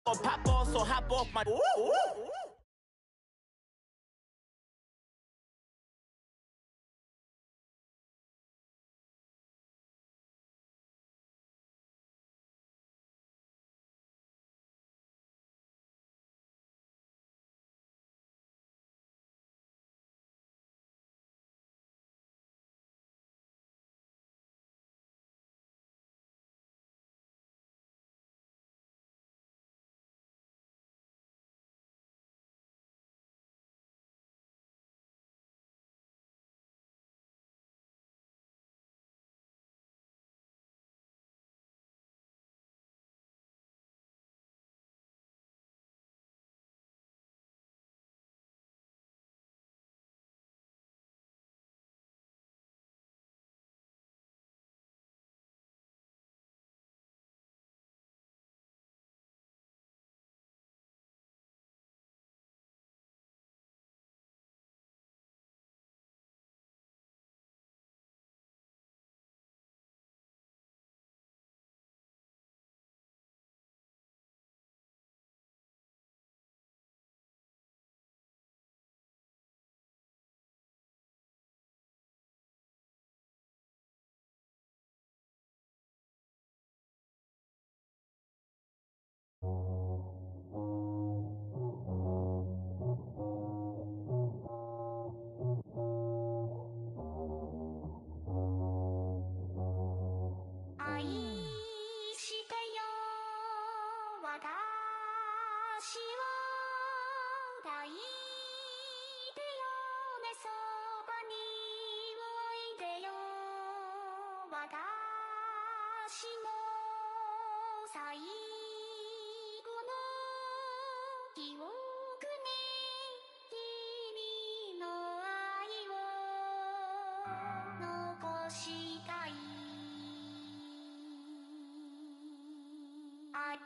Pop off, so hop off my.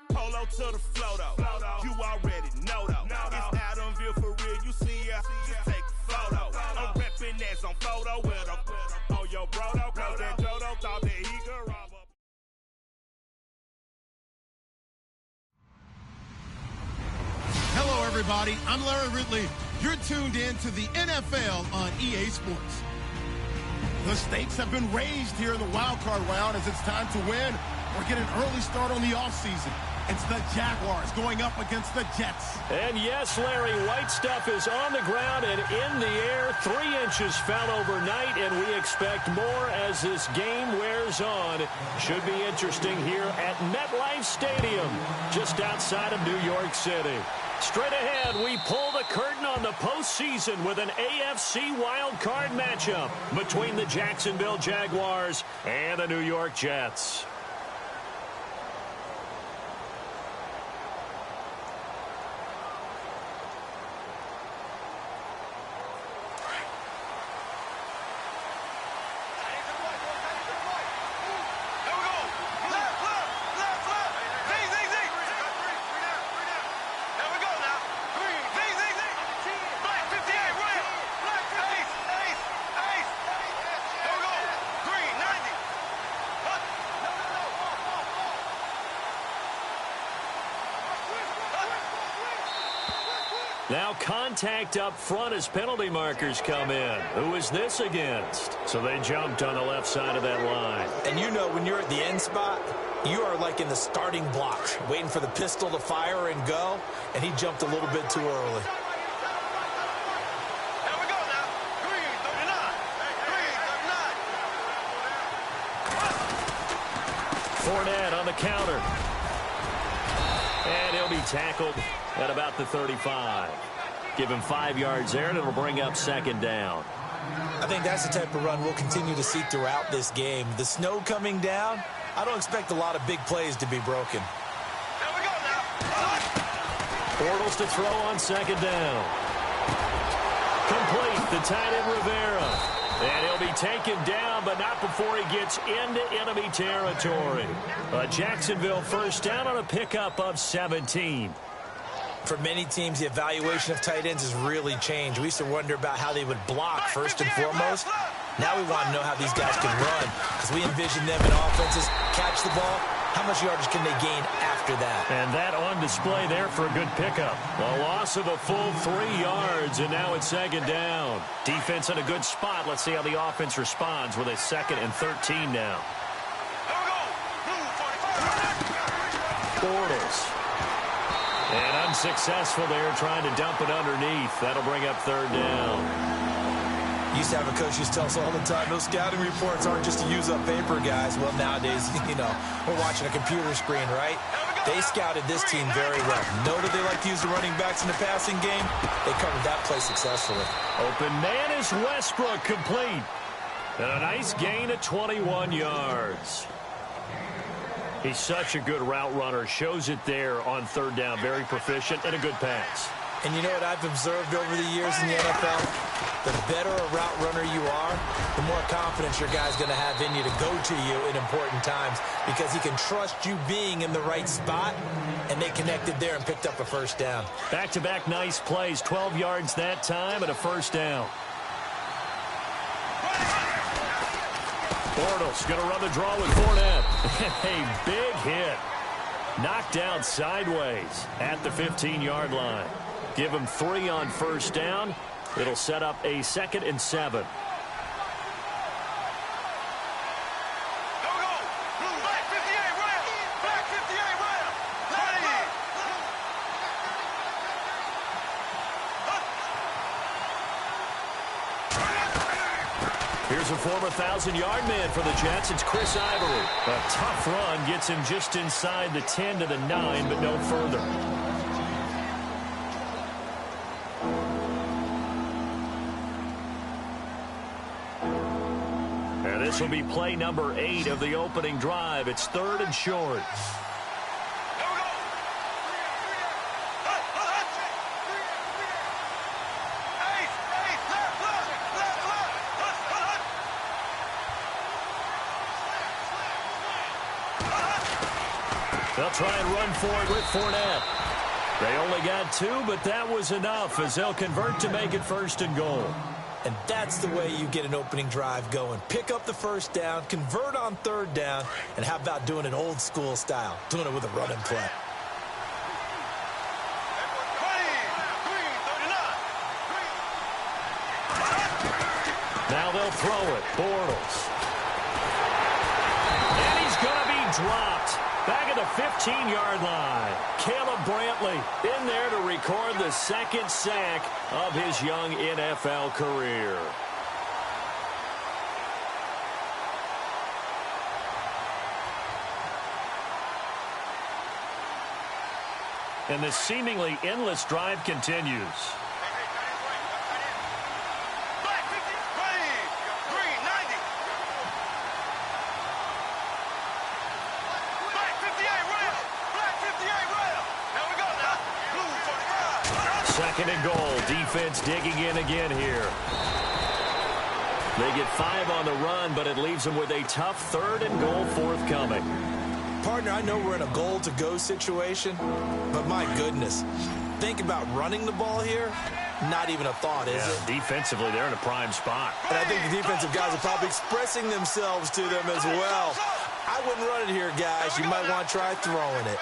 Polo to the flow though, you already know though. It's Adamville for real, you see ya, just take a photo. I'm reppin' that's on photo with a on your bro though, cause that Jodo thought that he could rob up. Hello everybody, I'm Larry Ridley. You're tuned in to the NFL on EA Sports. The stakes have been raised here in the wild card round as it's time to win or get an early start on the offseason. It's the Jaguars going up against the Jets. And yes, Larry, White Stuff is on the ground and in the air. 3 inches fell overnight, and we expect more as this game wears on. Should be interesting here at MetLife Stadium, just outside of New York City. Straight ahead, we pull the curtain on the postseason with an AFC wildcard matchup between the Jacksonville Jaguars and the New York Jets. Now contact up front as penalty markers come in. Who is this against? So they jumped on the left side of that line. And you know when you're at the end spot, you are like in the starting blocks, waiting for the pistol to fire and go, and he jumped a little bit too early. Fournette on the counter. And he'll be tackled at about the 35. Give him 5 yards there, and it'll bring up second down. I think that's the type of run we'll continue to see throughout this game. The snow coming down, I don't expect a lot of big plays to be broken. There we go now. Bortles to throw on second down. Complete, the tight end Rivera. And he'll be taken down, but not before he gets into enemy territory. A Jacksonville first down on a pickup of 17. For many teams, the evaluation of tight ends has really changed. We used to wonder about how they would block first and foremost. Now we want to know how these guys can run, because we envision them in offenses catch the ball. How much yardage can they gain after that? And that on display there for a good pickup. A loss of a full 3 yards, and now it's second down. Defense in a good spot. Let's see how the offense responds with a 2nd and 13 now. Bortles. And unsuccessful there, trying to dump it underneath. That'll bring up 3rd down. Used to have a coach used to tell us all the time, those scouting reports aren't just to use up paper, guys. Well, nowadays, we're watching a computer screen, right? They scouted this team very well. Know that they like to use the running backs in the passing game? They covered that play successfully. Open man is Westbrook, complete. And a nice gain of 21 yards. He's such a good route runner. Shows it there on 3rd down. Very proficient and a good pass. And you know what I've observed over the years in the NFL? The better a route runner you are, the more confidence your guy's going to have in you to go to you in important times because he can trust you being in the right spot, and they connected there and picked up a 1st down. Back-to-back nice plays, 12 yards that time and a 1st down. Bortles going to run the draw with Fournette. A big hit. Knocked down sideways at the 15-yard line. Give him 3 on 1st down. It'll set up a 2nd and 7. Here's a former 1,000-yard man for the Jets. It's Chris Ivory. A tough run gets him just inside the 10 to the 9, but no further. This will be play number 8 of the opening drive. It's 3rd and short. They'll try and run for it with Fournette. They only got 2, but that was enough as they'll convert to make it 1st and goal. And that's the way you get an opening drive going. Pick up the 1st down, convert on 3rd down, and how about doing it old school style, doing it with a running play. Now they'll throw it. Bortles. And he's going to be dropped. Back at the 15-yard line. Caleb Brantley in there to record the 2nd sack of his young NFL career. And the seemingly endless drive continues. Second and goal. Defense digging in again here. They get 5 on the run, but it leaves them with a tough 3rd and goal forthcoming. Partner, I know we're in a goal-to-go situation, but my goodness, think about running the ball here. Not even a thought, is it? Defensively, they're in a prime spot. And I think the defensive guys are probably expressing themselves to them as well. I wouldn't run it here, guys. You might want to try throwing it.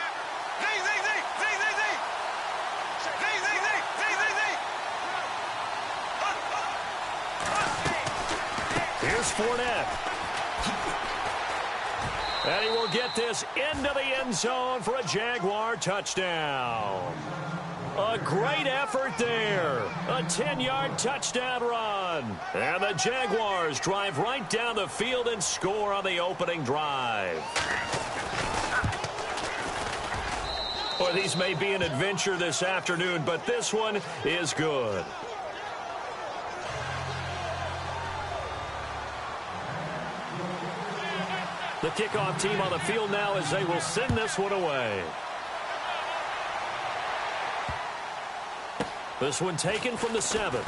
Here's Fournette. And he will get this into the end zone for a Jaguar touchdown. A great effort there. A 10-yard touchdown run. And the Jaguars drive right down the field and score on the opening drive. Well, these may be an adventure this afternoon, but this one is good. The kickoff team on the field now as they will send this one away. This one taken from the 7th.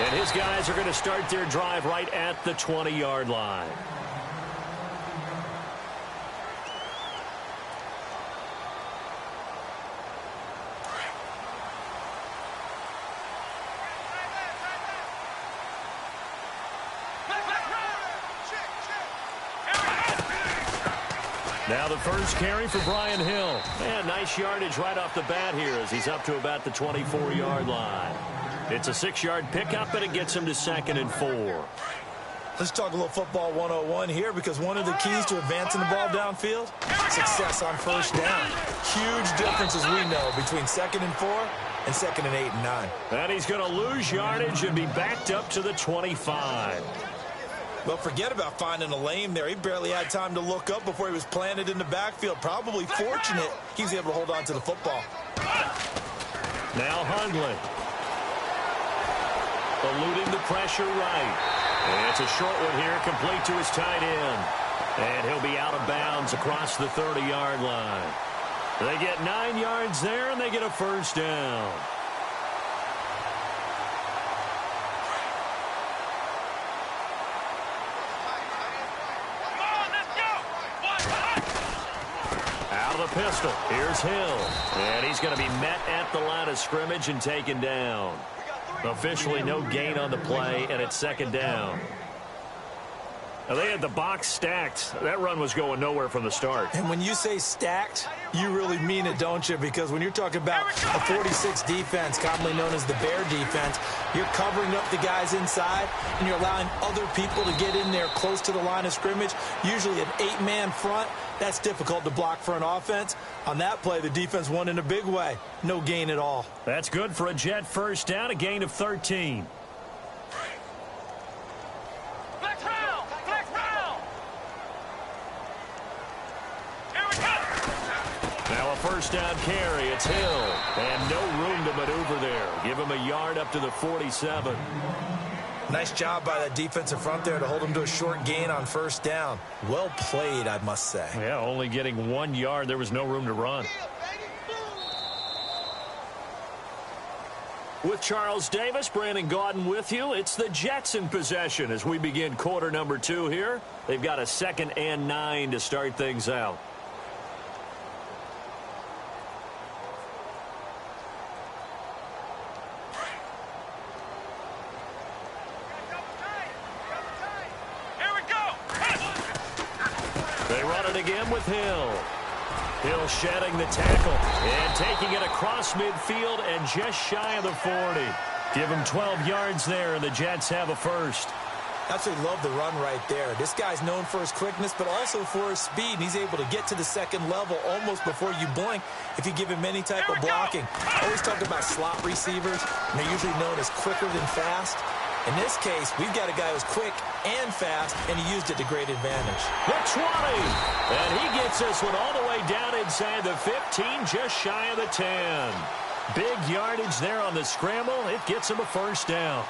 And his guys are going to start their drive right at the 20-yard line. Now the first carry for Brian Hill. And nice yardage right off the bat here as he's up to about the 24-yard line. It's a 6-yard pickup, and it gets him to 2nd and 4. Let's talk a little football 101 here, because one of the keys to advancing the ball downfield, success on first down. Huge difference, as we know, between 2nd and 4 and 2nd and 8 and 9. And he's going to lose yardage and be backed up to the 25. Well, forget about finding a lane there. He barely had time to look up before he was planted in the backfield. Probably fortunate he was able to hold on to the football. Now Hundley. Eluding the pressure right. And it's a short one here, complete to his tight end. And he'll be out of bounds across the 30-yard line. They get 9 yards there, and they get a first down. Out of the pistol, here's Hill. And he's going to be met at the line of scrimmage and taken down. Officially no gain on the play, and it's 2nd down. Now, they had the box stacked. That run was going nowhere from the start. And when you say stacked, you really mean it, don't you? Because when you're talking about a 46 defense, commonly known as the Bear defense, you're covering up the guys inside, and you're allowing other people to get in there close to the line of scrimmage, usually an 8-man front. That's difficult to block for an offense. On that play, the defense won in a big way. No gain at all. That's good for a Jet first down, a gain of 13. Now a first down carry. It's Hill. And no room to maneuver there. Give him a yard up to the 47. Nice job by that defensive front there to hold him to a short gain on first down. Well played, I must say. Yeah, only getting 1 yard. There was no room to run. With Charles Davis, Brandon Gaudin with you. It's the Jets in possession as we begin quarter number 2 here. They've got a 2nd and 9 to start things out. They run it again with Hill. Hill shedding the tackle and taking it across midfield and just shy of the 40. Give him 12 yards there, and the Jets have a first. Absolutely love the run right there. This guy's known for his quickness, but also for his speed, and he's able to get to the second level almost before you blink if you give him any type of blocking. Always talk about slot receivers, and they're usually known as quicker than fast. In this case, we've got a guy who's quick and fast, and he used it to great advantage. The 20, and he gets this one all the way down inside the 15, just shy of the 10. Big yardage there on the scramble. It gets him a first down.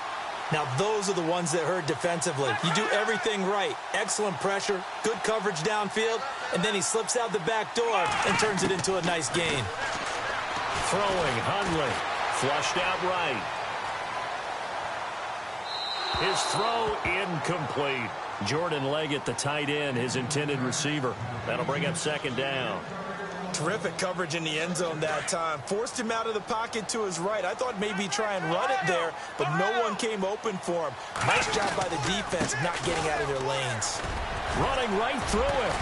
Now, those are the ones that hurt defensively. You do everything right. Excellent pressure, good coverage downfield, and then he slips out the back door and turns it into a nice gain. Throwing, Hundley, flushed out right. His throw incomplete. Jordan Leggett, the tight end, his intended receiver. That'll bring up 2nd down. Terrific coverage in the end zone that time. Forced him out of the pocket to his right. I thought maybe try and run it there, but no one came open for him. Nice job by the defense of not getting out of their lanes. Running right through him.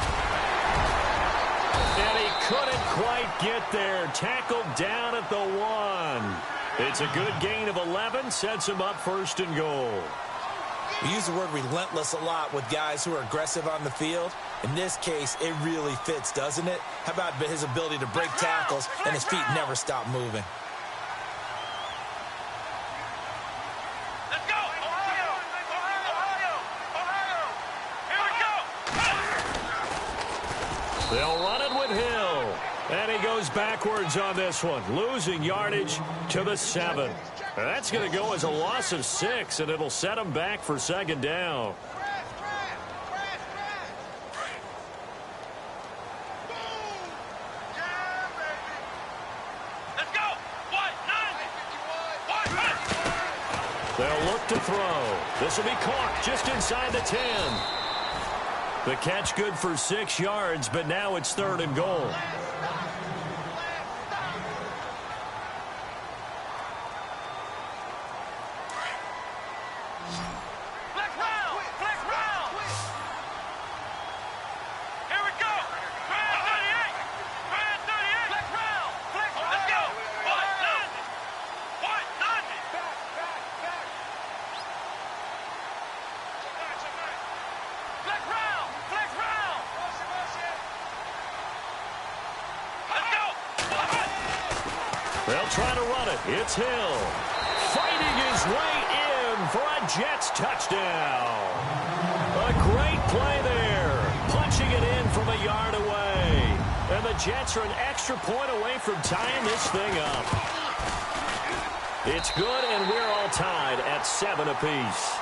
And he couldn't quite get there. Tackled down at the 1. It's a good gain of 11. Sets him up 1st and goal. We use the word relentless a lot with guys who are aggressive on the field. In this case, it really fits, doesn't it? How about his ability to break tackles and his feet never stop moving? Let's go! Ohio! Ohio! Ohio! Here we go! They'll run it with Hill. And he goes backwards on this one, losing yardage to the 7. That's going to go as a loss of 6, and it'll set him back for 2nd down. Let's go! They'll look to throw. This will be caught just inside the 10. The catch good for 6 yards, but now it's 3rd and goal. They'll try to run it. It's Hill. Fighting his way in for a Jets touchdown. A great play there. Punching it in from a yard away. And the Jets are an extra point away from tying this thing up. It's good, and we're all tied at 7 apiece.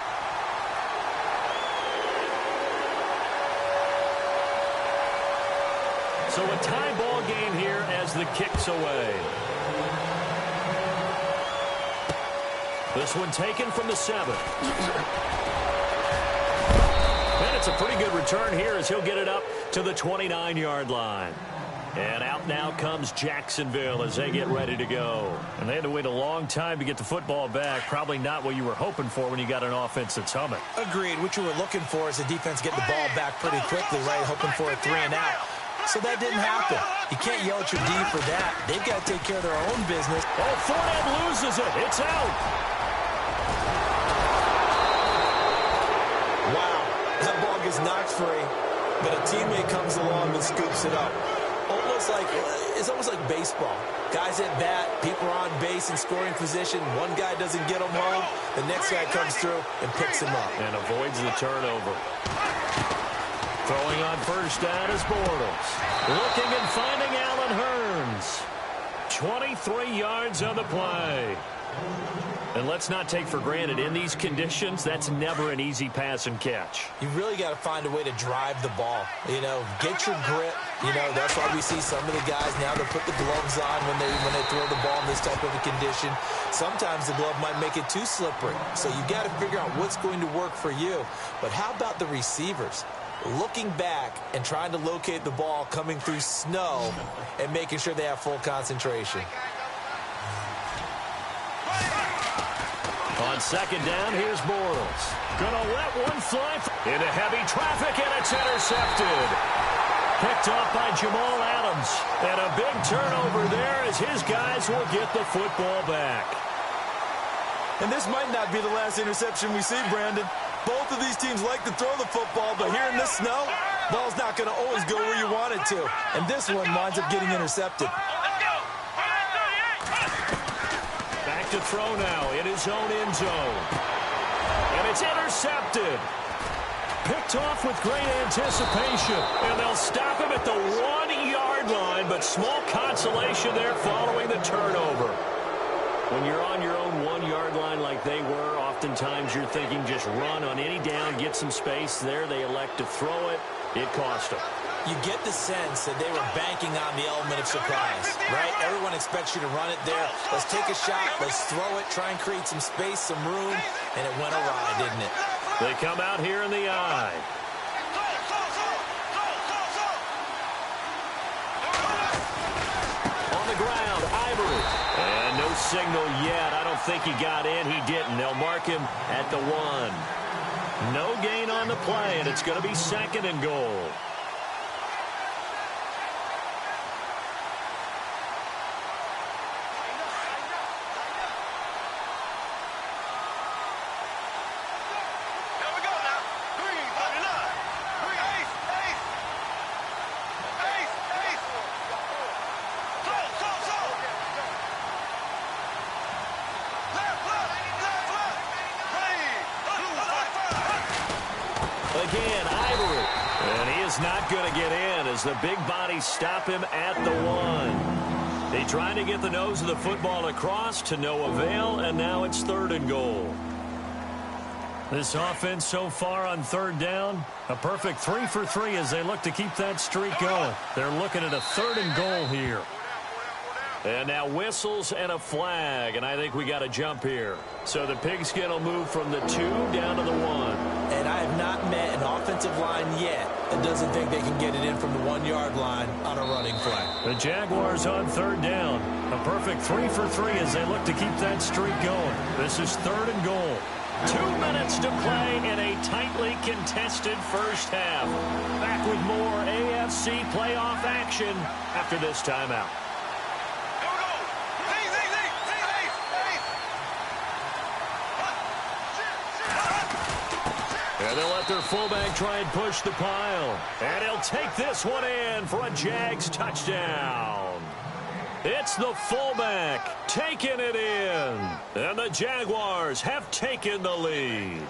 So a tie ball game here as the kick's away. This one taken from the 7. And it's a pretty good return here as he'll get it up to the 29-yard line. And out now comes Jacksonville as they get ready to go. And they had to wait a long time to get the football back. Probably not what you were hoping for when you got an offense that's humming. Agreed. What you were looking for is the defense getting the ball back pretty quickly, right? Hoping for a 3 and out. So that didn't happen. You can't yell at your D for that. They've got to take care of their own business. Oh, Fournette loses it. It's out. Wow. That ball gets knocked free, but a teammate comes along and scoops it up. It's almost like baseball. Guys at bat, people are on base in scoring position. One guy doesn't get him home. The next guy comes through and picks him up. And avoids the turnover. Throwing on first down is Bortles. Looking and finding Allen Hurns. 23 yards on the play. And let's not take for granted, in these conditions, that's never an easy pass and catch. You really got to find a way to drive the ball. You know, get your grip. You know, that's why we see some of the guys now, they put the gloves on when they throw the ball in this type of a condition. Sometimes the glove might make it too slippery. So you got to figure out what's going to work for you. But how about the receivers? Looking back and trying to locate the ball coming through snow and making sure they have full concentration. On second down, here's Bortles. Gonna let one fly into heavy traffic, and it's intercepted. Picked off by Jamal Adams. And a big turnover there as his guys will get the football back. And this might not be the last interception we see, Brandon. Both of these teams like to throw the football, but here in this snow, ball's not going to always go where you want it to. And this one winds up getting intercepted. Back to throw now in his own end zone. And it's intercepted. Picked off with great anticipation. And they'll stop him at the 1-yard line, but small consolation there following the turnover. When you're on your own 1-yard line like they were, oftentimes you're thinking just run on any down, get some space. There they elect to throw it. It cost them. You get the sense that they were banking on the element of surprise, right? Everyone expects you to run it there. Let's take a shot. Let's throw it. Try and create some space, some room. And it went awry, didn't it? They come out here in the eye. On the ground, Ivory. And no signal yet. I don't think he got in. He didn't. They'll mark him at the 1. No gain on the play, and it's going to be 2nd and goal. Again, Ivory. And he is not going to get in as the big bodies stop him at the 1. They tried to get the nose of the football across to no avail, and now it's 3rd and goal. This offense so far on 3rd down, a perfect 3 for 3 as they look to keep that streak going. They're looking at a 3rd and goal here. And now whistles and a flag, and I think we got a jump here. So the pigskin will move from the 2 down to the 1. And I have not met an offensive line yet that doesn't think they can get it in from the 1-yard line on a running play. The Jaguars on 3rd down. A perfect 3 for 3 as they look to keep that streak going. This is 3rd and goal. 2 minutes to play in a tightly contested first half. Back with more AFC playoff action after this timeout. And they'll let their fullback try and push the pile. And he'll take this one in for a Jags touchdown. It's the fullback taking it in. And the Jaguars have taken the lead.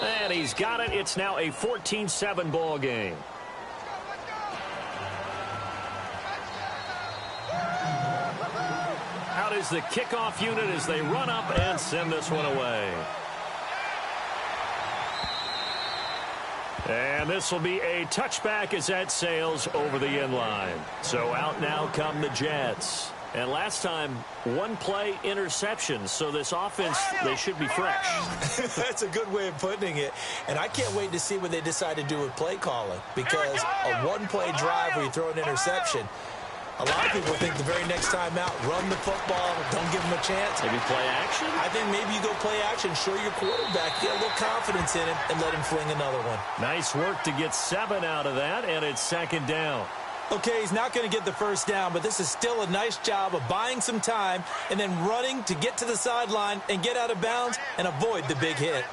And he's got it. It's now a 14-7 ball game. Out is the kickoff unit as they run up and send this one away. And this will be a touchback as that sails over the end line. So out now come the Jets. And last time, one play interception. So this offense, they should be fresh. That's a good way of putting it. And I can't wait to see what they decide to do with play calling. Because a one-play drive where you throw an interception, a lot of people think the very next time out, run the football, don't give them a chance. Maybe play action? I think maybe you go play action, show your quarterback, get a little confidence in him, and let him fling another one. Nice work to get 7 out of that, and it's second down. Okay, he's not going to get the first down, but this is still a nice job of buying some time and then running to get to the sideline and get out of bounds and avoid the big hit.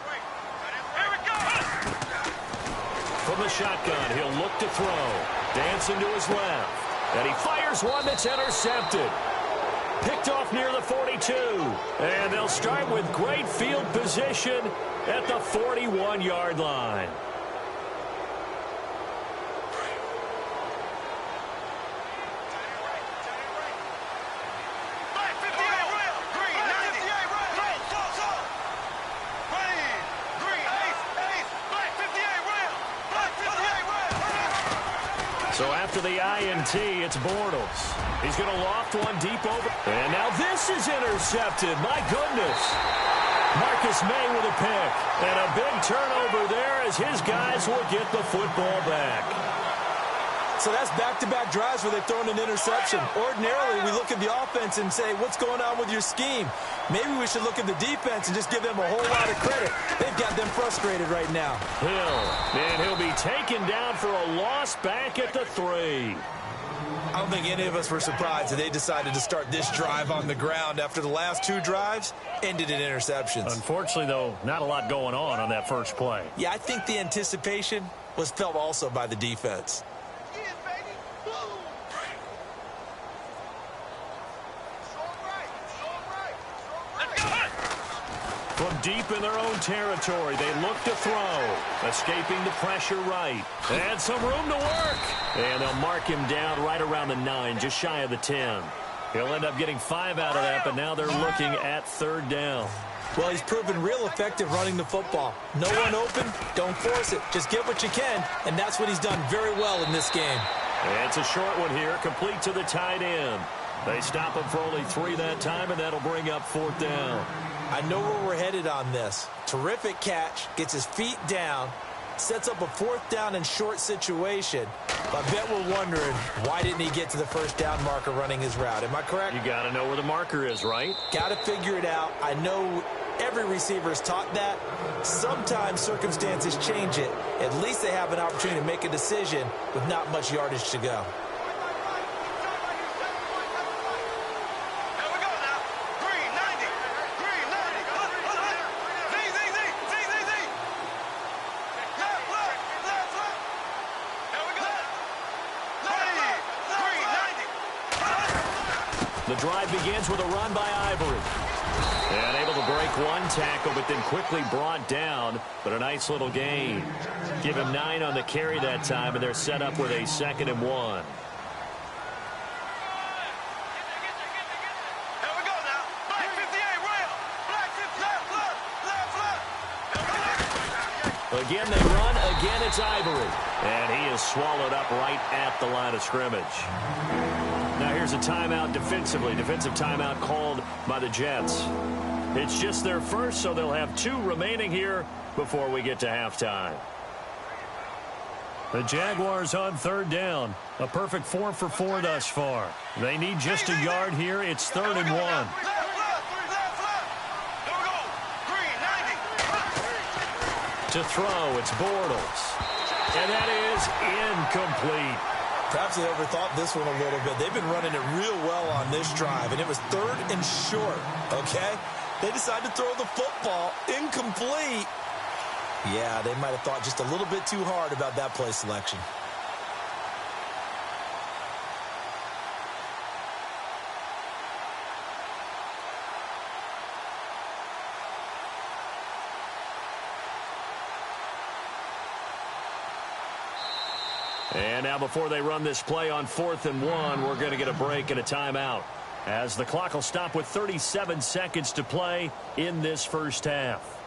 From the shotgun, he'll look to throw. Dancing to his left. And he fires one that's intercepted. Picked off near the 42. And they'll start with great field position at the 41-yard line. So after the INT, it's Bortles. He's going to loft one deep over. And now this is intercepted. My goodness. Marcus May with a pick. And a big turnover there as his guys will get the football back. So that's back-to-back drives where they've thrown an interception. Ordinarily, we look at the offense and say, what's going on with your scheme? Maybe we should look at the defense and just give them a whole lot of credit. They've got them frustrated right now. And he'll be taken down for a loss back at the 3. I don't think any of us were surprised that they decided to start this drive on the ground after the last 2 drives ended in interceptions. Unfortunately, though, not a lot going on that first play. Yeah, I think the anticipation was felt also by the defense. From deep in their own territory, they look to throw. Escaping the pressure right. And some room to work. And they'll mark him down right around the 9, just shy of the 10. He'll end up getting 5 out of that, but now they're looking at 3rd down. Well, he's proven real effective running the football. No one open, don't force it. Just get what you can, and that's what he's done very well in this game. And it's a short one here, complete to the tight end. They stop him for only 3 that time, and that'll bring up 4th down. I know where we're headed on this. Terrific catch, gets his feet down, sets up a 4th down and short situation. But I bet we're wondering, why didn't he get to the 1st down marker running his route? Am I correct? You got to know where the marker is, right? Got to figure it out. I know every receiver is taught that. Sometimes circumstances change it. At least they have an opportunity to make a decision with not much yardage to go. The drive begins with a run by Ivory. And able to break one tackle, but then quickly brought down. But a nice little gain. Give him 9 on the carry that time, and they're set up with a 2nd and 1. Again, they run. Again, it's Ivory. And he is swallowed up right at the line of scrimmage. Now here's a timeout defensively. Defensive timeout called by the Jets. It's just their first, so they'll have 2 remaining here before we get to halftime. The Jaguars on 3rd down. A perfect 4 for 4 thus far. They need just a yard here. It's 3rd and 1. To throw, it's Bortles. And that is incomplete. Perhaps they overthought this one a little bit. They've been running it real well on this drive, and it was 3rd and short, okay? They decided to throw the football incomplete. Yeah, they might have thought just a little bit too hard about that play selection. And now before they run this play on 4th and 1, we're going to get a break and a timeout, as the clock will stop with 37 seconds to play in this first half.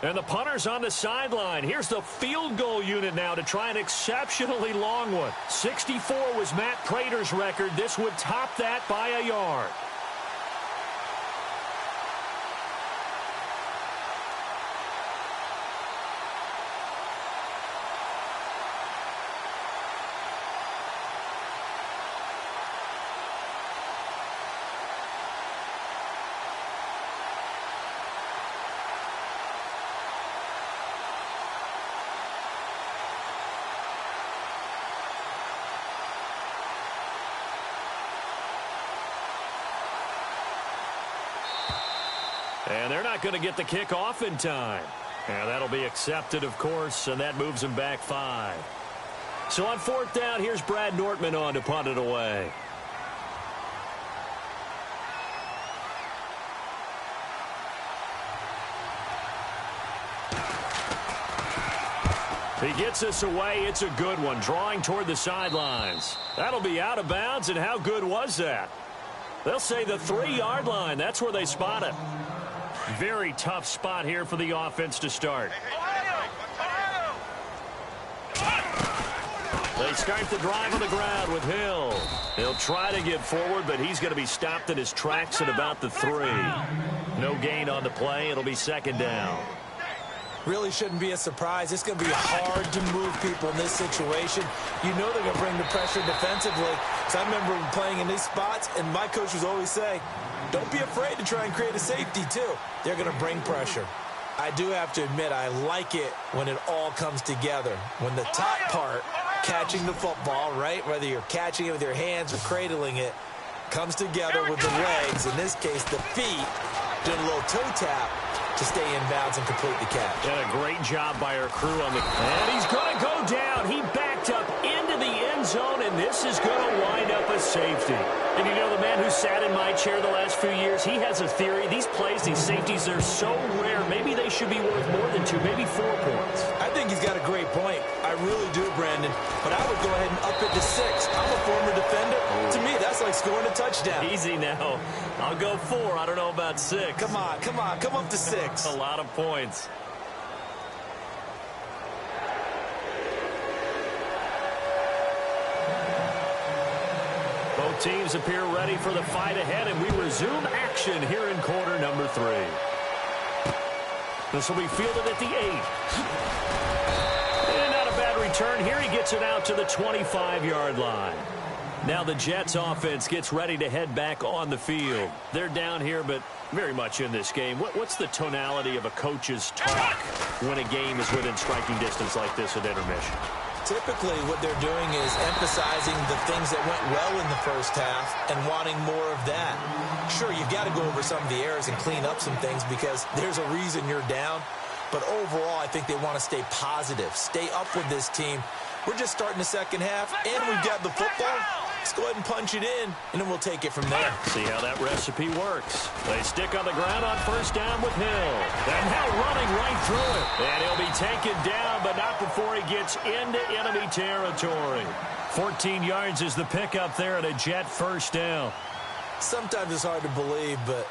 And the punter's on the sideline. Here's the field goal unit now to try an exceptionally long one. 64 was Matt Prater's record. This would top that by a yard. And they're not going to get the kick off in time. And that'll be accepted, of course, and that moves them back 5. So on 4th down, here's Brad Nortman on to punt it away. He gets this away. It's a good one, drawing toward the sidelines. That'll be out of bounds, and how good was that? They'll say the 3-yard line. That's where they spot it. Very tough spot here for the offense to start. They start the drive on the ground with Hill. He'll try to get forward, but he's going to be stopped in his tracks at about the 3. No gain on the play. It'll be 2nd down. Really shouldn't be a surprise. It's going to be hard to move people in this situation. You know they're going to bring the pressure defensively. So I remember playing in these spots, and my coach was always saying, don't be afraid to try and create a safety, too. They're going to bring pressure. I do have to admit, I like it when it all comes together. When the top part, catching the football, right, whether you're catching it with your hands or cradling it, comes together with the legs, in this case the feet, doing a little toe tap to stay in bounds and complete the catch. And a great job by our crew on the... And he's going to go down. He backed up into the end zone, and this is going to wind up a safety. And you know, the man who sat in my chair the last few years, he has a theory. These plays, these safeties, they're so rare. Maybe they should be worth more than 2, maybe 4 points. I think he's got a great point. I really do, Brandon. But I would go ahead and up it to 6. I'm a former defender. To me, that's like scoring a touchdown. Easy now. I'll go 4. I don't know about 6. Come on. Come up to 6. A lot of points. Both teams appear ready for the fight ahead, and we resume action here in quarter number 3. This will be fielded at the 8. And not a bad return here. He gets it out to the 25-yard line. Now the Jets offense gets ready to head back on the field. They're down here, but very much in this game. What's the tonality of a coach's talk when a game is within striking distance like this at intermission? Typically, what they're doing is emphasizing the things that went well in the first half and wanting more of that. Sure, you've got to go over some of the errors and clean up some things because there's a reason you're down. But overall, I think they want to stay positive, stay up with this team. We're just starting the second half, and we've got the football. Let's go ahead and punch it in, and then we'll take it from there. See how that recipe works. They stick on the ground on first down with Hill. And now running right through it. And he'll be taken down, but not before he gets into enemy territory. 14 yards is the pickup there at a Jet first down. Sometimes it's hard to believe, but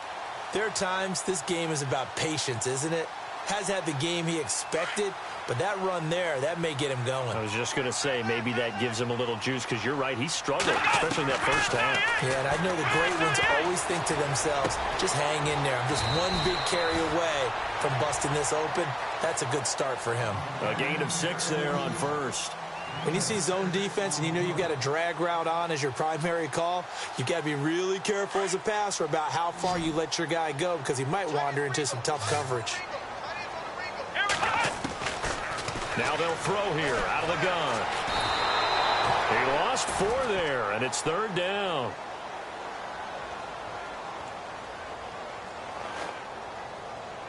there are times this game is about patience, isn't it? Has had the game he expected, but that run there, that may get him going. I was just going to say, maybe that gives him a little juice, because you're right, he struggled, especially in that first half. Yeah, and I know the great ones always think to themselves, just hang in there. I'm just one big carry away from busting this open. That's a good start for him. A gain of 6 there on first. When you see zone defense and you know you've got a drag route on as your primary call, you've got to be really careful as a passer about how far you let your guy go because he might wander into some tough coverage. Now they'll throw here out of the gun. He lost 4 there, and it's 3rd down.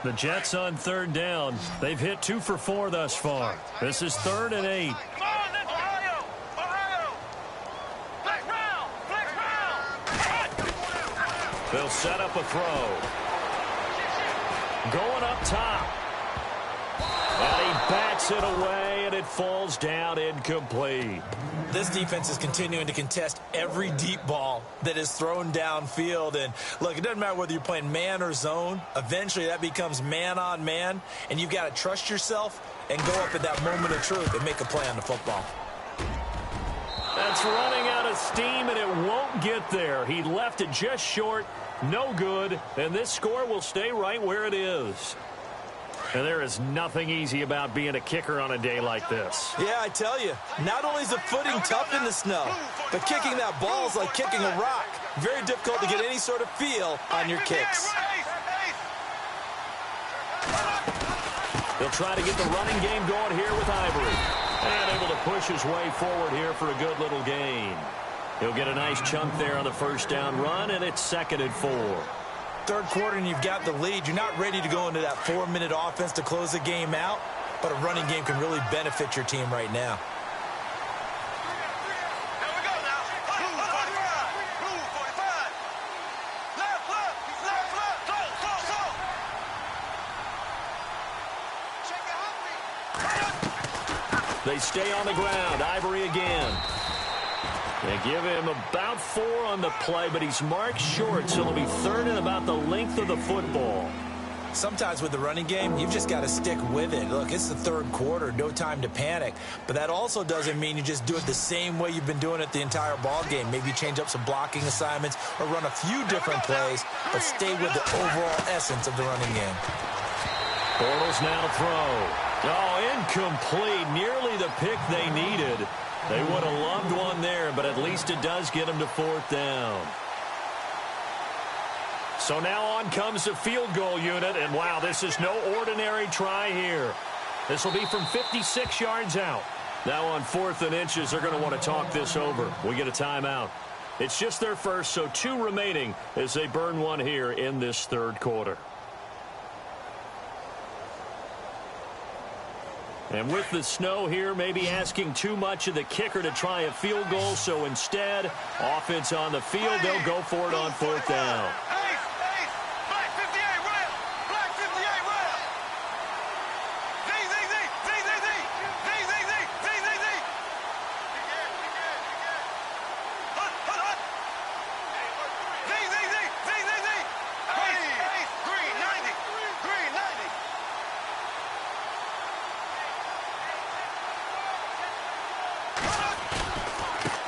The Jets on 3rd down. They've hit 2 for 4 thus far. This is 3rd and 8. They'll set up a throw. Going up top. And he bats it away, and it falls down incomplete. This defense is continuing to contest every deep ball that is thrown downfield. And, look, it doesn't matter whether you're playing man or zone. Eventually, that becomes man-on-man, and you've got to trust yourself and go up at that moment of truth and make a play on the football. That's running out of steam, and it won't get there. He left it just short, no good, and this score will stay right where it is. And there is nothing easy about being a kicker on a day like this. Yeah, I tell you, not only is the footing tough in the snow, but kicking that ball is like kicking a rock. Very difficult to get any sort of feel on your kicks. They'll try to get the running game going here with Ivory. And able to push his way forward here for a good little gain. He'll get a nice chunk there on the first down run, and it's 2nd and 4. Third quarter and you've got the lead. You're not ready to go into that 4-minute offense to close the game out, but a running game can really benefit your team right now. They stay on the ground. Ivory again. They give him about 4 on the play, but he's marked short, so it'll be 3rd and about the length of the football. Sometimes with the running game, you've just got to stick with it. Look, it's the third quarter, no time to panic. But that also doesn't mean you just do it the same way you've been doing it the entire ball game. Maybe change up some blocking assignments or run a few different plays, but stay with the overall essence of the running game. Bortles now to throw. Oh, incomplete. Nearly the pick they needed. They would have loved one there, but at least it does get them to 4th down. So now on comes the field goal unit, and wow, this is no ordinary try here. This will be from 56 yards out. Now on 4th and inches, they're going to want to talk this over. We get a timeout. It's just their first, so 2 remaining as they burn one here in this 3rd quarter. And with the snow here, maybe asking too much of the kicker to try a field goal. So instead, offense on the field, they'll go for it on 4th down.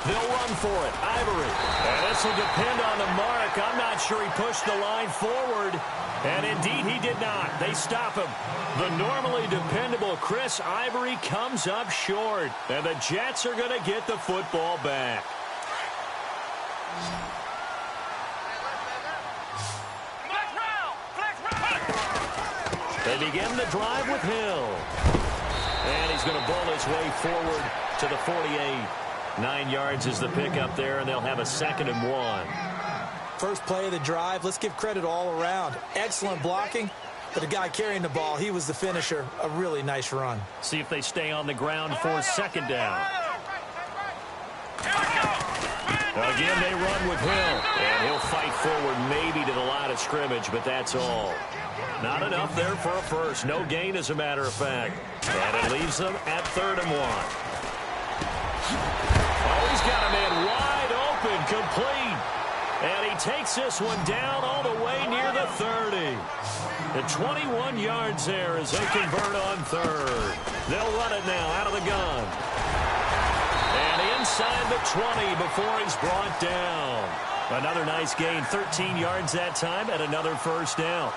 They'll run for it. Ivory. And this will depend on the mark. I'm not sure he pushed the line forward. And indeed, he did not. They stop him. The normally dependable Chris Ivory comes up short. And the Jets are going to get the football back. They begin the drive with Hill. And he's going to bowl his way forward to the 48. 9 yards is the pickup there, and they'll have a 2nd and 1. First play of the drive, let's give credit all around. Excellent blocking, but the guy carrying the ball, he was the finisher. A really nice run. See if they stay on the ground for 2nd down. Again, they run with Hill, and he'll fight forward maybe to the line of scrimmage, but that's all. Not enough there for a first. No gain, as a matter of fact. And it leaves them at 3rd and 1. Oh, he's got a man wide open, complete. And he takes this one down all the way near the 30. At 21 yards there as they convert on 3rd. They'll run it now out of the gun. And inside the 20 before he's brought down. Another nice gain, 13 yards that time, and another first down.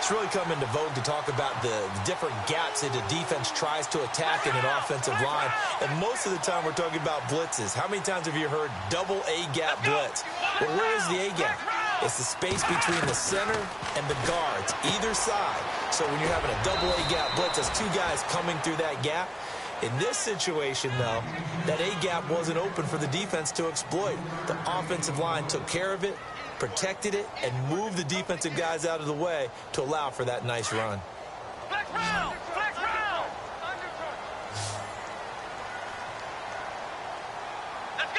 It's really come into vogue to talk about the different gaps that the defense tries to attack in an offensive line. And most of the time we're talking about blitzes. How many times have you heard double A-gap blitz? Well, where is the A-gap? It's the space between the center and the guards, either side. So when you're having a double A-gap blitz, there's two guys coming through that gap. In this situation, though, that A-gap wasn't open for the defense to exploit. The offensive line took care of it, protected it, and moved the defensive guys out of the way to allow for that nice run. Flex round! Flex round! Let's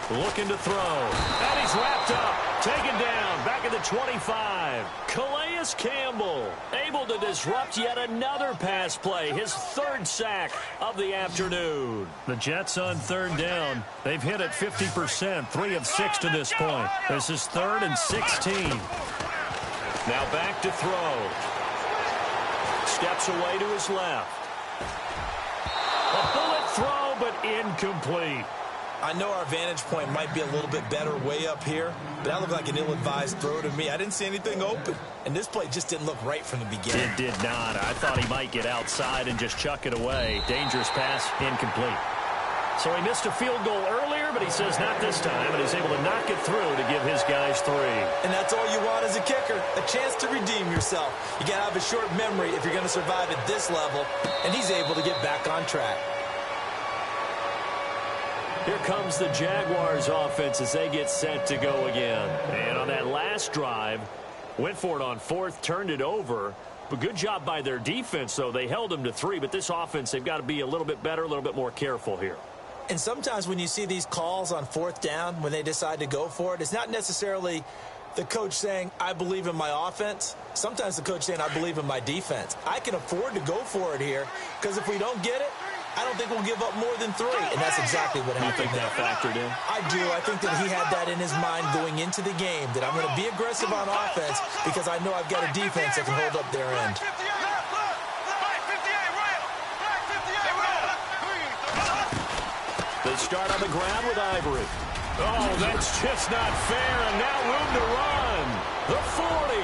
go! Looking to throw. And he's wrapped up. Taken down. Back at the 25. Calais Campbell able to disrupt yet another pass play. His third sack of the afternoon. The Jets on third down. They've hit it 50%. 3 of 6 to this point. This is 3rd and 16. Now back to throw. Steps away to his left. A bullet throw, but incomplete. I know our vantage point might be a little bit better way up here, but that looked like an ill-advised throw to me. I didn't see anything open, and this play just didn't look right from the beginning. It did not. I thought he might get outside and just chuck it away. Dangerous pass, incomplete. So he missed a field goal earlier, but he says not this time, and he's able to knock it through to give his guys 3. And that's all you want as a kicker, a chance to redeem yourself. You got to have a short memory if you're going to survive at this level, and he's able to get back on track. Here comes the Jaguars offense as they get set to go again. And on that last drive, went for it on 4th, turned it over. But good job by their defense, though. They held them to 3, but this offense, they've got to be a little bit better, a little bit more careful here. And sometimes when you see these calls on 4th down, when they decide to go for it, it's not necessarily the coach saying, I believe in my offense. Sometimes the coach saying, I believe in my defense. I can afford to go for it here, because if we don't get it, I don't think we'll give up more than 3. And that's exactly what happened. You think that factored in? I do. I think that he had that in his mind going into the game, that I'm going to be aggressive on offense because I know I've got a defense that can hold up their end. They start on the ground with Ivory. Oh, that's just not fair, and now room to run. The 40,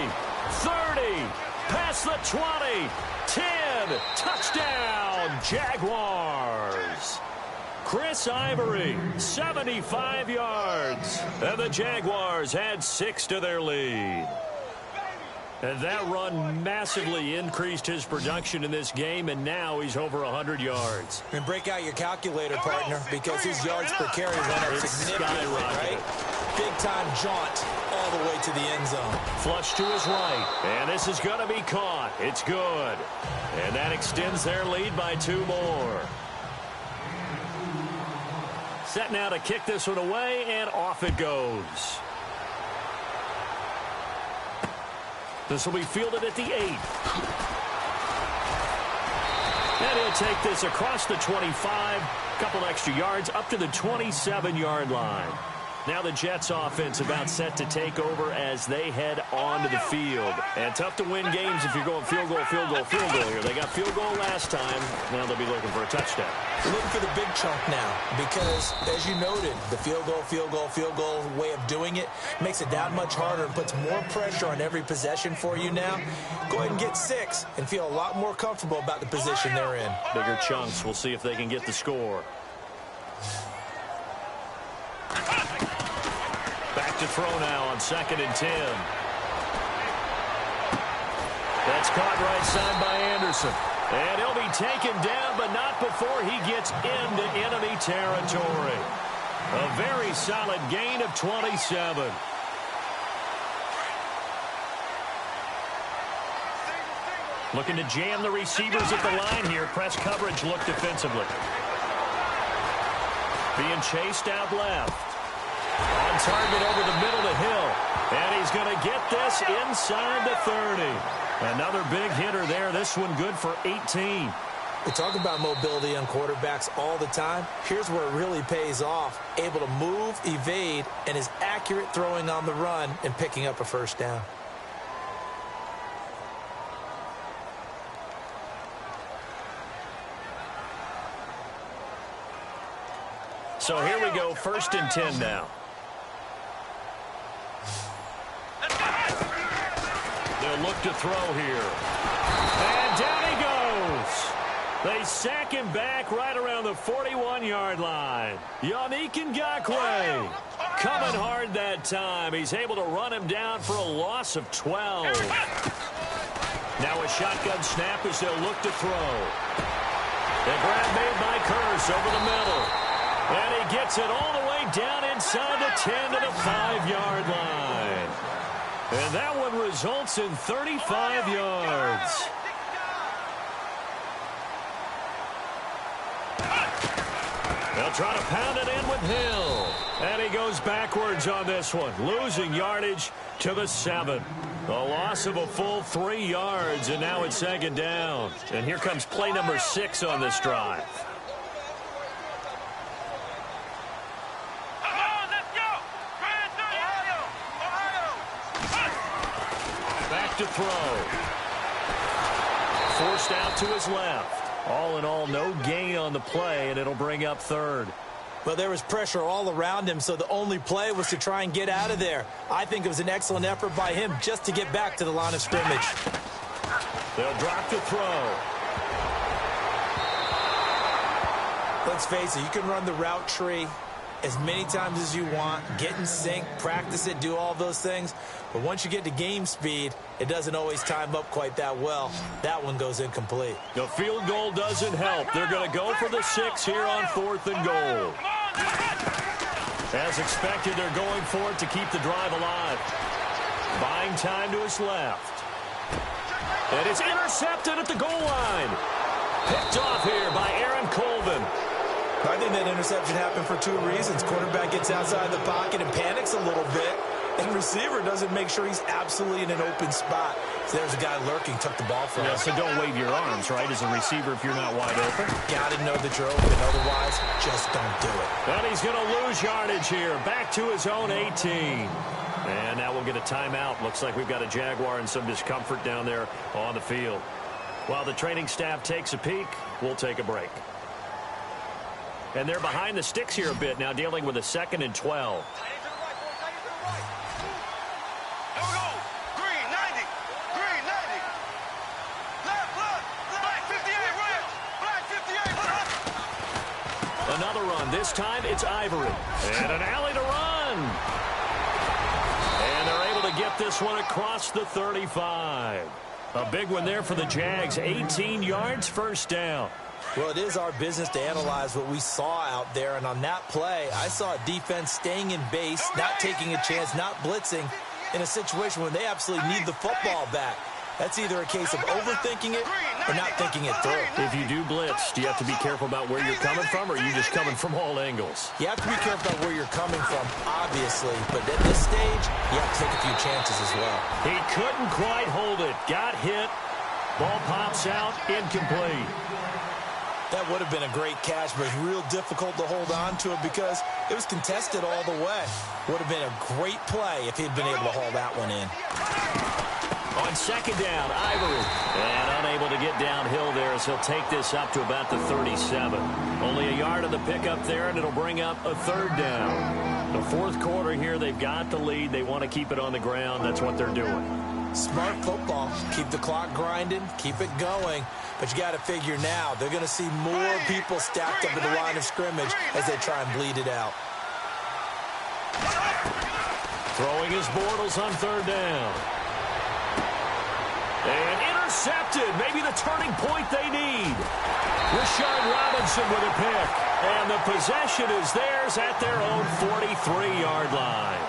30, past the 20, 10, touchdown, Jaguars. Chris Ivory, 75 yards, and the Jaguars add 6 to their lead. And that run massively increased his production in this game, and now he's over 100 yards. And break out your calculator, partner, because his yards per carry went up significantly, right? Big-time jaunt all the way to the end zone. Flush to his right, and this is going to be caught. It's good. And that extends their lead by 2 more. Set now to kick this one away, and off it goes. This will be fielded at the 8. And he'll take this across the 25. Couple extra yards up to the 27-yard line. Now the Jets offense about set to take over as they head onto the field. And tough to win games if you're going field goal, field goal, field goal here. They got field goal last time. Now they'll be looking for a touchdown. They're looking for the big chunk now because, as you noted, the field goal, field goal, field goal way of doing it makes it that much harder and puts more pressure on every possession for you now. Go ahead and get 6 and feel a lot more comfortable about the position they're in. Bigger chunks. We'll see if they can get the score. Back to throw now on 2nd and 10. That's caught right side by Anderson. And he'll be taken down, but not before he gets into enemy territory. A very solid gain of 27. Looking to jam the receivers at the line here. Press coverage look defensively. Being chased out left. On target over the middle to Hill. And he's going to get this inside the 30. Another big hitter there. This one good for 18. We talk about mobility on quarterbacks all the time. Here's where it really pays off. Able to move, evade, and is accurate throwing on the run and picking up a first down. So here we go, 1st and 10 now. They'll look to throw here. And down he goes. They sack him back right around the 41-yard line. Yannick Ngakoue coming hard that time. He's able to run him down for a loss of 12. Now a shotgun snap as they'll look to throw. The grab made by Kearse over the middle. And he gets it all the way down inside the 10 to the 5-yard line. And that one results in 35 yards. They'll try to pound it in with Hill. And he goes backwards on this one, losing yardage to the 7. A loss of a full 3 yards, and now it's second down. And here comes play number 6 on this drive. Back to throw. Forced out to his left. All in all, no gain on the play, and it'll bring up third. Well, there was pressure all around him, so the only play was to try and get out of there. I think it was an excellent effort by him just to get back to the line of scrimmage. They'll drop to throw. Let's face it, you can run the route tree as many times as you want, get in sync, practice it, do all those things. But once you get to game speed, it doesn't always time up quite that well. That one goes incomplete. The field goal doesn't help. They're going to go for the 6 here on 4th and goal. As expected, they're going for it to keep the drive alive. Buying time to his left. And it's intercepted at the goal line. Picked off here by Aaron Colvin. I think that interception happened for 2 reasons. Quarterback gets outside the pocket and panics a little bit. And receiver doesn't make sure he's absolutely in an open spot. So there's a guy lurking, took the ball from him. So don't wave your arms, right, as a receiver if you're not wide open. Got to know that you're open. Otherwise, just don't do it. And he's going to lose yardage here. Back to his own 18. And now we'll get a timeout. Looks like we've got a Jaguar and some discomfort down there on the field. While the training staff takes a peek, we'll take a break. And they're behind the sticks here a bit now, dealing with a 2nd and 12. Another run. This time it's Ivory. And an alley to run. And they're able to get this one across the 35. A big one there for the Jags. 18 yards, first down. Well, it is our business to analyze what we saw out there. And on that play, I saw a defense staying in base, not taking a chance, not blitzing in a situation where they absolutely need the football back. That's either a case of overthinking it or not thinking it through. If you do blitz, do you have to be careful about where you're coming from, or are you just coming from all angles? You have to be careful about where you're coming from, obviously. But at this stage, you have to take a few chances as well. He couldn't quite hold it. Got hit. Ball pops out. Incomplete. That would have been a great catch, but it's real difficult to hold on to it because it was contested all the way. Would have been a great play if he'd been able to haul that one in. On second down, Ivory. And unable to get downhill there as he'll take this up to about the 37. Only a yard of the pickup there, and it'll bring up a 3rd down. The 4th quarter here, they've got the lead. They want to keep it on the ground. That's what they're doing. Smart football. Keep the clock grinding. Keep it going. But you got to figure now, they're going to see more people stacked up at the line of scrimmage as they try and bleed it out. Throwing his Bortles on 3rd down. And intercepted. Maybe the turning point they need. Rashard Robinson with a pick. And the possession is theirs at their own 43-yard line.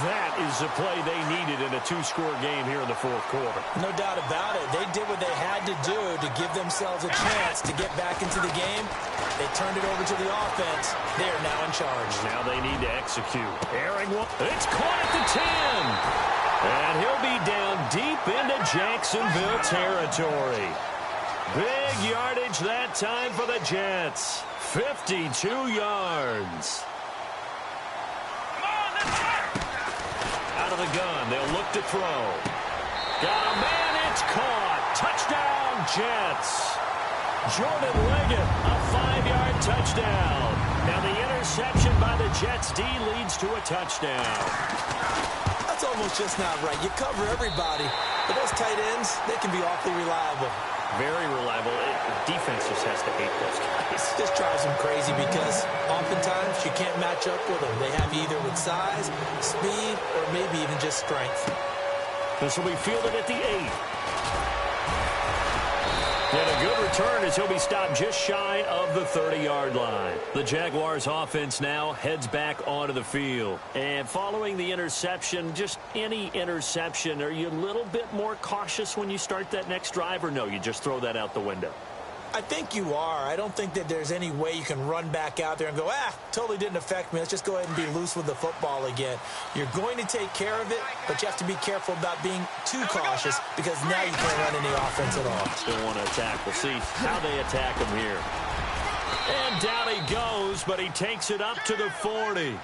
That is the play they needed in a 2-score game here in the 4th quarter. No doubt about it. They did what they had to do to give themselves a chance to get back into the game. They turned it over to the offense. They are now in charge. Now they need to execute. Airing one. It's caught at the 10. And he'll be down deep into Jacksonville territory. Big yardage that time for the Jets. 52 yards. Out of the gun, they'll look to throw. Got a man, it's caught. Touchdown, Jets. Jordan Leggett, a 5-yard touchdown. Now the interception by the Jets D leads to a touchdown. That's almost just not right. You cover everybody, but those tight ends, they can be awfully reliable. Very reliable. Defense just has to hate those guys. This drives them crazy because oftentimes you can't match up with them. They have you either with size, speed, or maybe even just strength. This will be fielded at the 8. And a good return as he'll be stopped just shy of the 30-yard line. The Jaguars offense now heads back onto the field. And following the interception, just any interception, are you a little bit more cautious when you start that next drive, or no, you just throw that out the window? I think you are. I don't think that there's any way you can run back out there and go, totally didn't affect me. Let's just go ahead and be loose with the football again. You're going to take care of it, but you have to be careful about being too cautious because now you can't run any offense at all. Still want to attack. We'll see how they attack him here. And down he goes, but he takes it up to the 40.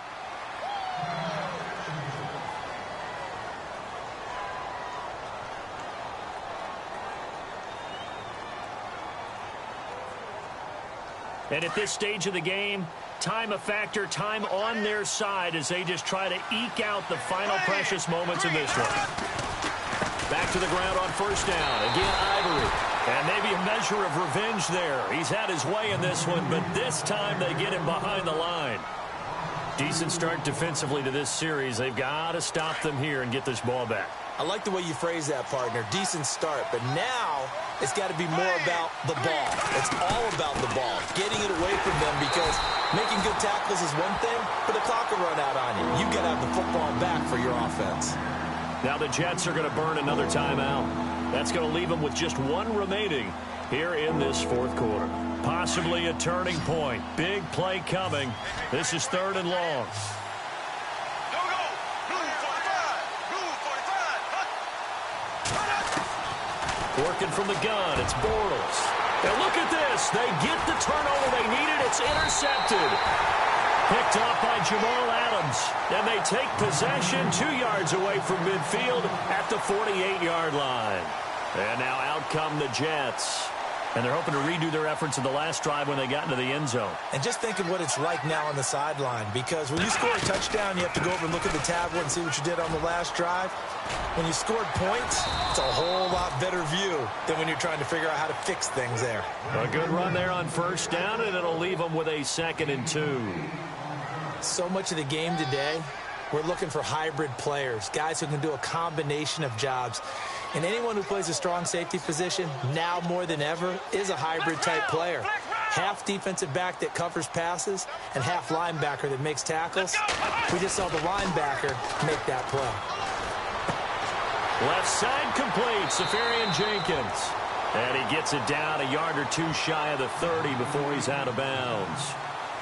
And at this stage of the game, time a factor, time on their side as they just try to eke out the final precious moments in this one. Back to the ground on first down. Again, Ivory. And maybe a measure of revenge there. He's had his way in this one, but this time they get him behind the line. Decent start defensively to this series. They've got to stop them here and get this ball back. I like the way you phrase that, partner. Decent start, but now it's got to be more about the ball. It's all about the ball, getting it away from them because making good tackles is one thing, but the clock will run out on you. You've got to have the football back for your offense. Now the Jets are going to burn another timeout. That's going to leave them with just one remaining here in this fourth quarter. Possibly a turning point. Big play coming. This is 3rd and long. Working from the gun, it's Bortles. Now look at this. They get the turnover they needed. It's intercepted. Picked up by Jamal Adams. And they take possession 2 yards away from midfield at the 48-yard line. And now out come the Jets. And they're hoping to redo their efforts in the last drive when they got into the end zone. And just think of what it's like now on the sideline, because when you score a touchdown, you have to go over and look at the tablet and see what you did on the last drive. When you scored points, it's a whole lot better view than when you're trying to figure out how to fix things there. A good run there on first down, and it'll leave them with a 2nd and 2. So much of the game today, we're looking for hybrid players, guys who can do a combination of jobs. And anyone who plays a strong safety position, now more than ever, is a hybrid-type player. Half defensive back that covers passes and half linebacker that makes tackles. We just saw the linebacker make that play. Left side complete, Safarian Jenkins. And he gets it down a yard or two shy of the 30 before he's out of bounds.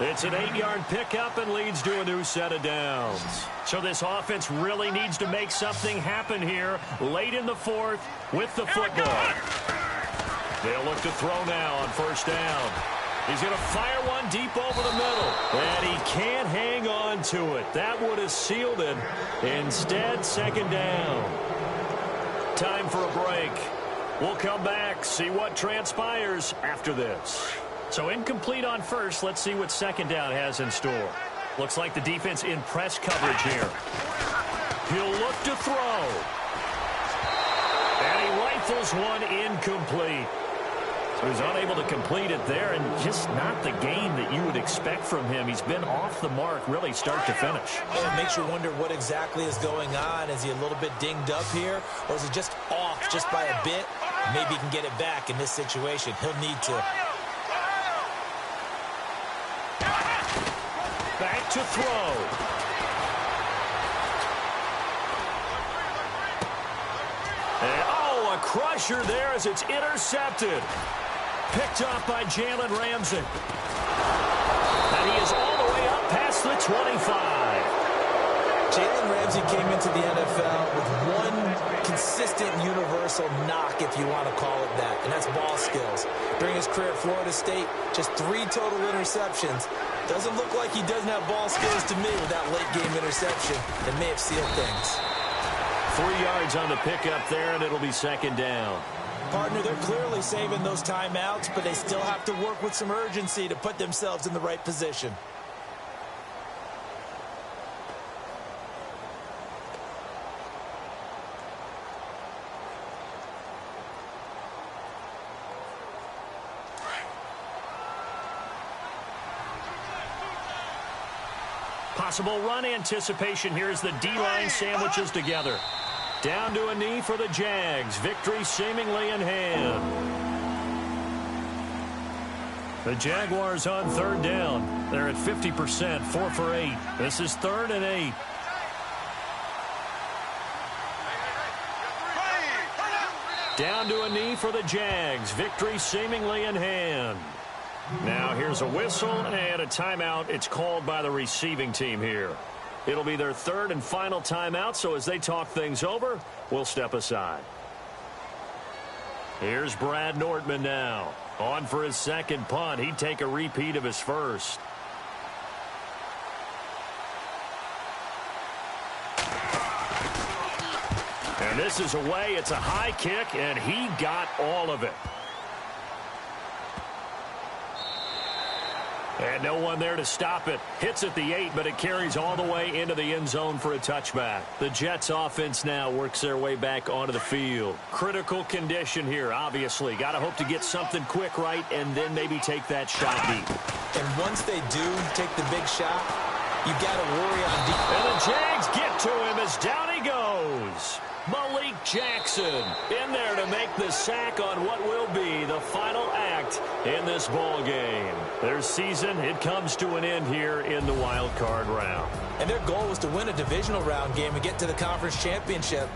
It's an 8-yard pickup and leads to a new set of downs. So this offense really needs to make something happen here late in the fourth with the football. They'll look to throw now on first down. He's going to fire one deep over the middle. And he can't hang on to it. That would have sealed it. Instead, 2nd down. Time for a break. We'll come back, see what transpires after this. So incomplete on first. Let's see what 2nd down has in store. Looks like the defense in press coverage here. He'll look to throw. And he rifles one incomplete. So he's unable to complete it there, and just not the game that you would expect from him. He's been off the mark really start to finish. It makes you wonder what exactly is going on. Is he a little bit dinged up here, or is it just off just by a bit? Maybe he can get it back in this situation. He'll need to. Back to throw. And, a crusher there as it's intercepted. Picked off by Jalen Ramsey. And he is all the way up past the 25. Jalen Ramsey came into the NFL with one consistent universal knock, if you want to call it that, and that's ball skills. During his career at Florida State, just 3 total interceptions. Doesn't look like he doesn't have ball skills to me with that late-game interception that may have sealed things. 3 yards on the pickup there, and it'll be 2nd down. Partner, they're clearly saving those timeouts, but they still have to work with some urgency to put themselves in the right position. Possible run anticipation here as the D-line sandwiches together. Down to a knee for the Jags. Victory seemingly in hand. The Jaguars on third down. They're at 50%, 4 for 8. This is 3rd and 8. Down to a knee for the Jags. Victory seemingly in hand. Now here's a whistle and a timeout. It's called by the receiving team here. It'll be their 3rd and final timeout, so as they talk things over, we'll step aside. Here's Brad Nordman now. On for his 2nd punt. He'd take a repeat of his 1st. And this is away. It's a high kick, and he got all of it. And no one there to stop it. Hits at the 8, but it carries all the way into the end zone for a touchback. The Jets offense now works their way back onto the field. Critical condition here, obviously. Got to hope to get something quick right and then maybe take that shot deep. And once they do take the big shot, you got to worry on deep. And the Jags get to him as down he goes. Malik Jackson in there to make the sack on what will be the final act in this ball game. Their season, it comes to an end here in the wild card round. And their goal was to win a divisional round game and get to the conference championship.